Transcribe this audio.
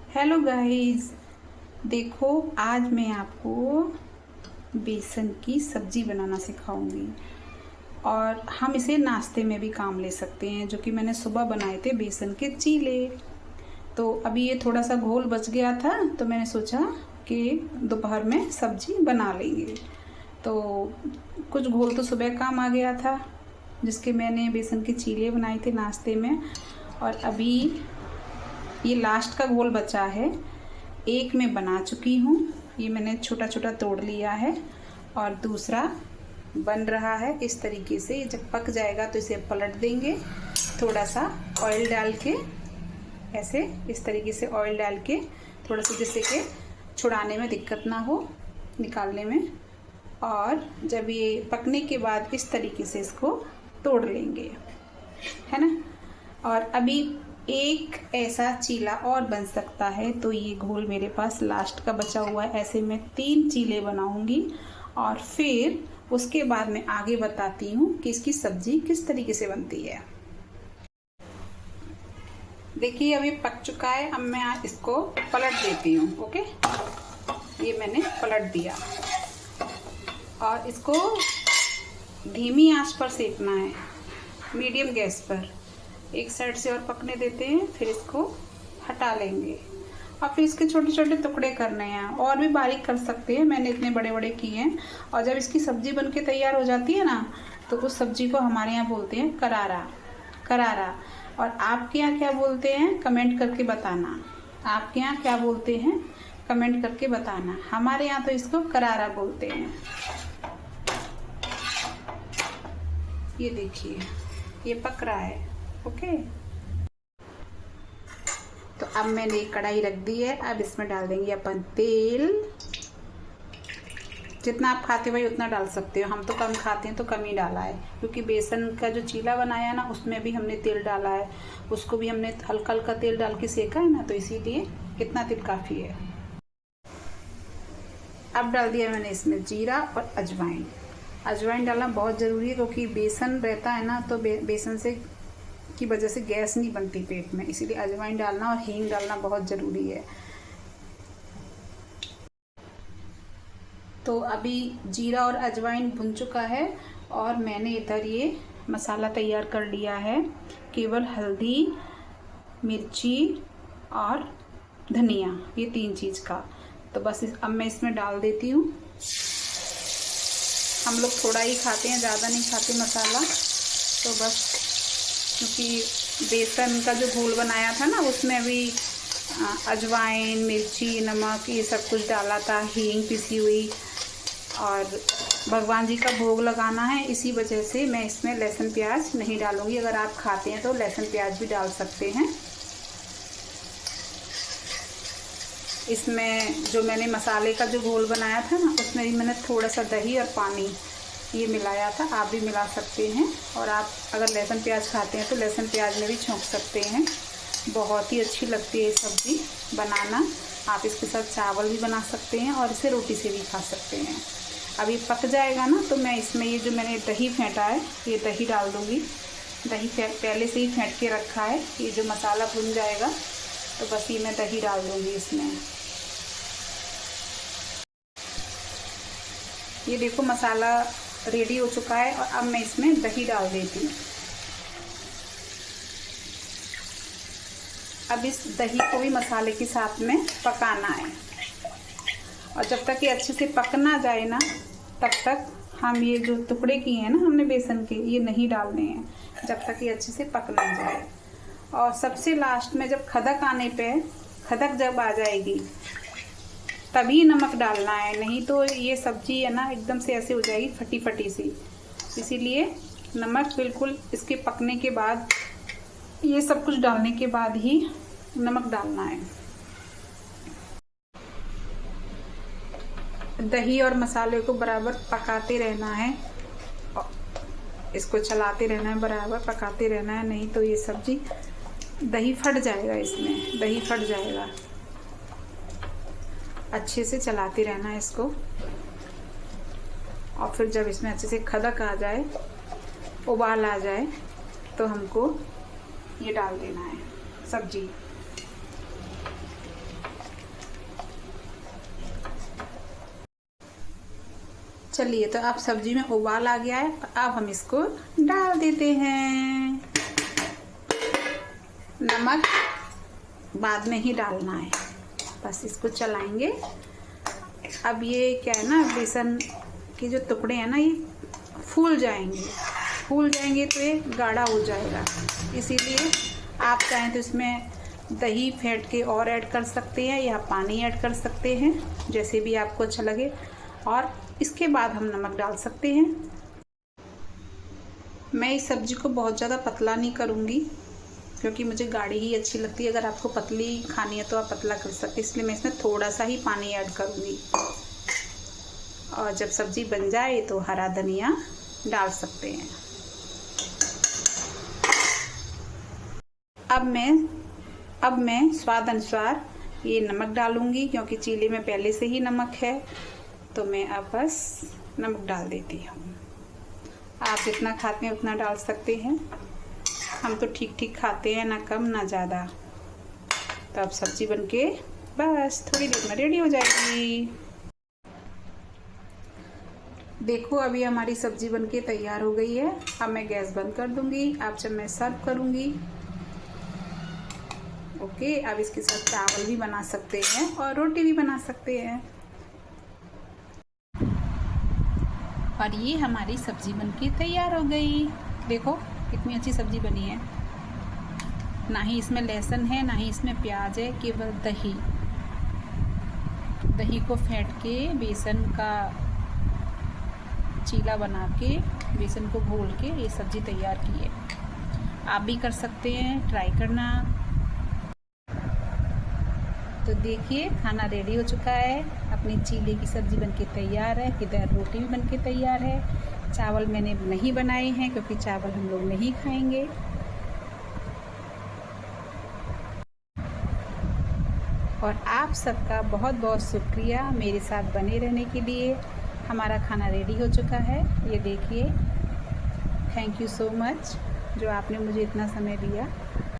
Hello guys, देखो आज मैं आपको बेसन की सब्ज़ी बनाना सिखाऊंगी और हम इसे नाश्ते में भी काम ले सकते हैं। जो कि मैंने सुबह बनाए थे बेसन के चीले। तो अभी ये थोड़ा सा घोल बच गया था तो मैंने सोचा कि दोपहर में सब्ज़ी बना लेंगे। तो कुछ घोल तो सुबह काम आ गया था जिसके मैंने बेसन के चीले बनाए थे नाश्ते में। और अभी ये लास्ट का घोल बचा है, एक मैं बना चुकी हूँ। ये मैंने छोटा छोटा तोड़ लिया है और दूसरा बन रहा है। इस तरीके से जब पक जाएगा तो इसे पलट देंगे, थोड़ा सा ऑयल डाल के, ऐसे इस तरीके से ऑयल डाल के थोड़ा सा, जिससे कि छुड़ाने में दिक्कत ना हो, निकालने में। और जब ये पकने के बाद इस तरीके से इसको तोड़ लेंगे, है ना। और अभी एक ऐसा चीला और बन सकता है। तो ये घोल मेरे पास लास्ट का बचा हुआ है। ऐसे मैं 3 चीले बनाऊंगी और फिर उसके बाद मैं आगे बताती हूँ कि इसकी सब्जी किस तरीके से बनती है। देखिए अभी पक चुका है। अब मैं इसको पलट देती हूँ। ओके, ये मैंने पलट दिया और इसको धीमी आंच पर सेकना है, मीडियम गैस पर। एक साइड से और पकने देते हैं, फिर इसको हटा लेंगे और फिर इसके छोटे छोटे टुकड़े करने हैं। और भी बारीक कर सकते हैं, मैंने इतने बड़े बड़े किए हैं। और जब इसकी सब्जी बनके तैयार हो जाती है ना, तो उस सब्जी को हमारे यहाँ बोलते हैं करारा। करारा। और आपके यहाँ क्या बोलते हैं कमेंट करके बताना। आपके यहाँ क्या बोलते हैं कमेंट करके बताना। हमारे यहाँ तो इसको करारा बोलते हैं। ये देखिए ये पक रहा है। ओके, तो अब मैंने एक कढ़ाई रख दी है। अब इसमें डाल देंगे अपन तेल। जितना आप खाते हो भाई उतना डाल सकते हो। हम तो कम खाते हैं तो कम ही डाला है, क्योंकि बेसन का जो चीला बनाया ना उसमें भी हमने तेल डाला है। उसको भी हमने हल्का हल्का तेल डाल के सेका है ना, तो इसीलिए इतना तेल काफ़ी है। अब डाल दिया मैंने इसमें जीरा और अजवाइन। अजवाइन डालना बहुत ज़रूरी है, क्योंकि बेसन रहता है ना, तो बेसन से की वजह से गैस नहीं बनती पेट में, इसीलिए अजवाइन डालना और हींग डालना बहुत ज़रूरी है। तो अभी जीरा और अजवाइन भुन चुका है और मैंने इधर ये मसाला तैयार कर लिया है। केवल हल्दी, मिर्ची और धनिया, ये 3 चीज़ का। तो बस अब मैं इसमें डाल देती हूँ। हम लोग थोड़ा ही खाते हैं, ज़्यादा नहीं खाते मसाला। तो बस क्योंकि बेसन का जो घोल बनाया था ना, उसमें भी अजवाइन, मिर्ची, नमक ये सब कुछ डाला था, हींग पिसी हुई। और भगवान जी का भोग लगाना है, इसी वजह से मैं इसमें लहसुन प्याज नहीं डालूंगी। अगर आप खाते हैं तो लहसुन प्याज भी डाल सकते हैं। इसमें जो मैंने मसाले का जो घोल बनाया था ना, उसमें भी मैंने थोड़ा सा दही और पानी ये मिलाया था। आप भी मिला सकते हैं। और आप अगर लहसुन प्याज खाते हैं तो लहसुन प्याज में भी छोंक सकते हैं। बहुत ही अच्छी लगती है सब्ज़ी बनाना। आप इसके साथ चावल भी बना सकते हैं और इसे रोटी से भी खा सकते हैं। अभी पक जाएगा ना, तो मैं इसमें ये जो मैंने दही फेंटा है, ये दही डाल दूँगी। दही पहले से ही फेंट के रखा है। ये जो मसाला भुन जाएगा तो बस ये मैं दही डाल दूँगी इसमें। ये देखो मसाला रेडी हो चुका है और अब मैं इसमें दही डाल देती हूँ। अब इस दही को भी मसाले के साथ में पकाना है। और जब तक ये अच्छे से पक ना जाए ना, तब तक हम ये जो टुकड़े किए हैं ना हमने बेसन के, ये नहीं डालने हैं जब तक ये अच्छे से पक ना जाए। और सबसे लास्ट में जब खदक आने पे, खदक जब आ जाएगी तभी नमक डालना है, नहीं तो ये सब्जी है ना एकदम से ऐसे हो जाएगी फटी फटी सी। इसीलिए नमक बिल्कुल इसके पकने के बाद, ये सब कुछ डालने के बाद ही नमक डालना है। दही और मसाले को बराबर पकाते रहना है, इसको चलाते रहना है, बराबर पकाते रहना है, नहीं तो ये सब्जी दही फट जाएगा। इसमें दही फट जाएगा। अच्छे से चलाते रहना है इसको। और फिर जब इसमें अच्छे से खदक आ जाए, उबाल आ जाए, तो हमको ये डाल देना है सब्जी। चलिए, तो अब सब्जी में उबाल आ गया है। अब हम इसको डाल देते हैं। नमक बाद में ही डालना है, बस इसको चलाएंगे। अब ये क्या है ना, बेसन के जो टुकड़े हैं ना, ये फूल जाएंगे तो ये गाढ़ा हो जाएगा। इसीलिए आप चाहें तो इसमें दही फेंट के और ऐड कर सकते हैं या पानी ऐड कर सकते हैं, जैसे भी आपको अच्छा लगे। और इसके बाद हम नमक डाल सकते हैं। मैं इस सब्ज़ी को बहुत ज़्यादा पतला नहीं करूँगी, क्योंकि मुझे गाढ़ी ही अच्छी लगती है। अगर आपको पतली खानी है तो आप पतला कर सकते हैं, इसलिए मैं इसमें थोड़ा सा ही पानी ऐड करूँगी। और जब सब्ज़ी बन जाए तो हरा धनिया डाल सकते हैं। अब मैं स्वाद अनुसार ये नमक डालूँगी, क्योंकि चीले में पहले से ही नमक है, तो मैं अब बस नमक डाल देती हूँ। आप जितना खाते हैं उतना डाल सकते हैं। हम तो ठीक ठीक खाते हैं, ना कम ना ज़्यादा। तो अब सब्ज़ी बनके बस थोड़ी देर में रेडी हो जाएगी। देखो, अभी हमारी सब्ज़ी बनके तैयार हो गई है। अब मैं गैस बंद कर दूँगी। अब जब मैं सर्व करूँगी, ओके, अब इसके साथ चावल भी बना सकते हैं और रोटी भी बना सकते हैं। और ये हमारी सब्ज़ी बनके तैयार हो गई। देखो कितनी अच्छी सब्ज़ी बनी है। ना ही इसमें लहसुन है, ना ही इसमें प्याज है, केवल दही को फेंट के बेसन का चीला बना के, बेसन को घोल के ये सब्ज़ी तैयार की है। आप भी कर सकते हैं, ट्राई करना। तो देखिए, खाना रेडी हो चुका है। अपनी चीले की सब्ज़ी बनके तैयार है। इधर रोटी भी बनके तैयार है। चावल मैंने नहीं बनाए हैं, क्योंकि चावल हम लोग नहीं खाएंगे। और आप सबका बहुत बहुत शुक्रिया मेरे साथ बने रहने के लिए। हमारा खाना रेडी हो चुका है, ये देखिए। थैंक यू सो मच जो आपने मुझे इतना समय दिया।